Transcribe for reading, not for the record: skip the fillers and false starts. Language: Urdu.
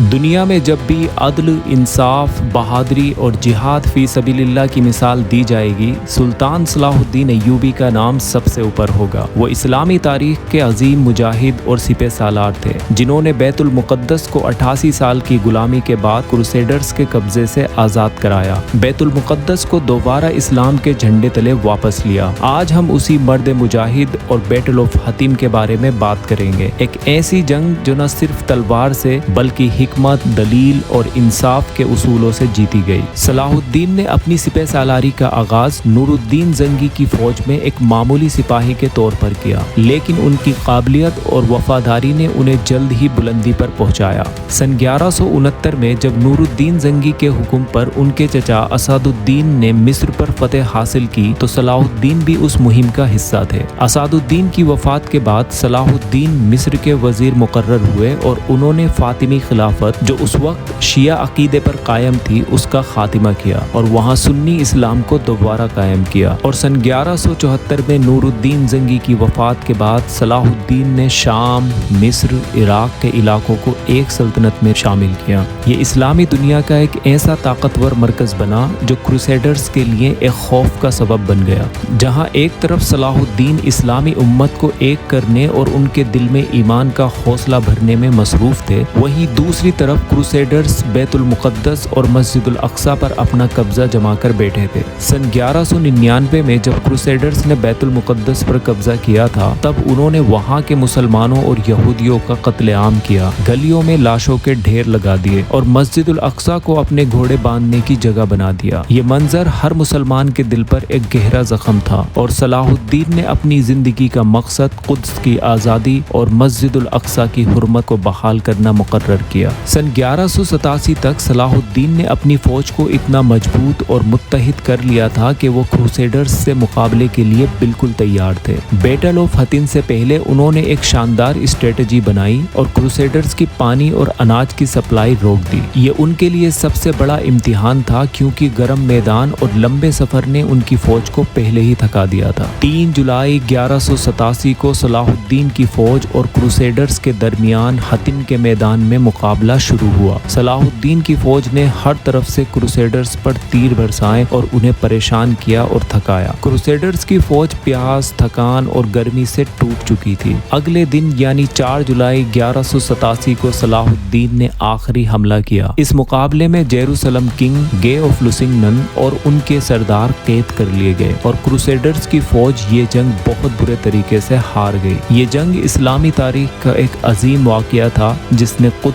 دنیا میں جب بھی عدل، انصاف، بہادری اور جہاد فی سبیل اللہ کی مثال دی جائے گی، سلطان صلاح الدین ایوبی کا نام سب سے اوپر ہوگا۔ وہ اسلامی تاریخ کے عظیم مجاہد اور سپہ سالار تھے، جنہوں نے بیت المقدس کو 88 سال کی غلامی کے بعد کروسیڈرز کے قبضے سے آزاد کرایا، بیت المقدس کو دوبارہ اسلام کے جھنڈے تلے واپس لیا۔ آج ہم اسی مرد مجاہد اور بیٹل آف حطیم کے بارے میں بات کریں گے، ایک ایسی جنگ جو نہ صرف تلوار سے بلکہ حکمت، دلیل اور انصاف کے اصولوں سے جیتی گئی۔ صلاح الدین نے اپنی سپہ سالاری کا آغاز نور الدین زنگی کی فوج میں ایک معمولی سپاہی کے طور پر کیا، لیکن ان کی قابلیت اور وفاداری نے انہیں جلد ہی بلندی پر پہنچایا۔ سن 1169 میں جب نور الدین زنگی کے حکم پر ان کے چچا اسد الدین نے مصر پر فتح حاصل کی تو صلاح الدین بھی اس مہم کا حصہ تھے۔ اسد الدین کی وفات کے بعد صلاح الدین مصر کے وزیر مقرر ہوئے اور انہوں نے فاطمی خلافت، جو اس وقت شیعہ عقیدے پر قائم تھی، اس کا خاتمہ کیا اور وہاں سنی اسلام کو دوبارہ قائم کیا۔ اور سن 1174 میں نور الدین زنگی کی وفات کے بعد صلاح الدین نے شام، مصر، عراق کے علاقوں کو ایک سلطنت میں شامل کیا۔ یہ اسلامی دنیا کا ایک ایسا طاقتور مرکز بنا جو کروسیڈرز کے لیے ایک خوف کا سبب بن گیا۔ جہاں ایک طرف صلاح الدین اسلامی امت کو ایک کرنے اور ان کے دل میں ایمان کا حوصلہ بھرنے میں مصروف تھے، وہیں دوسری طرف کروسیڈرز بیت المقدس اور مسجد الاقصی پر اپنا قبضہ جما کر بیٹھے تھے۔ سن 1199 میں جب کروسیڈرز نے بیت المقدس پر قبضہ کیا تھا، تب انہوں نے وہاں کے مسلمانوں اور یہودیوں کا قتل عام کیا، گلیوں میں لاشوں کے ڈھیر لگا دیے اور مسجد الاقصی کو اپنے گھوڑے باندھنے کی جگہ بنا دیا۔ یہ منظر ہر مسلمان کے دل پر ایک گہرا زخم تھا اور صلاح الدین نے اپنی زندگی کا مقصد قدس کی آزادی اور مسجد الاقصی کی حرمت کو بحال کرنا مقرر کیا۔ سن 1187 تک صلاح الدین نے اپنی فوج کو اتنا مضبوط اور متحد کر لیا تھا کہ وہ کروسیڈرز سے مقابلے کے لیے بالکل تیار تھے۔ بیٹل آف حطیم سے پہلے انہوں نے ایک شاندار اسٹریٹجی بنائی اور کروسیڈرز کی پانی اور اناج کی سپلائی روک دی۔ یہ ان کے لیے سب سے بڑا امتحان تھا کیونکہ گرم میدان اور لمبے سفر نے ان کی فوج کو پہلے ہی تھکا دیا تھا۔ 3 جولائی 1187 کو صلاح الدین کی فوج اور کروسیڈرز کے درمیان حطیم کے میدان میں مقابلہ شروع ہوا۔ صلاح الدین کی فوج نے ہر طرف سے کروسیڈرز پر تیر برسائے اور انہیں پریشان کیا اور تھکایا۔ کروسیڈرز کی فوج پیاس، تھکان اور گرمی سے ٹوٹ چکی تھی۔ اگلے دن یعنی 4 جولائی 1187 کو صلاح الدین نے آخری حملہ کیا۔ اس مقابلے میں جیروسلم کنگ گے آف لوسنگنن اور ان کے سردار قید کر لیے گئے اور کروسیڈرز کی فوج یہ جنگ بہت برے طریقے سے ہار گئی۔ یہ جنگ اسلامی تاریخ کا ایک عظیم واقعہ تھا جس نے قدس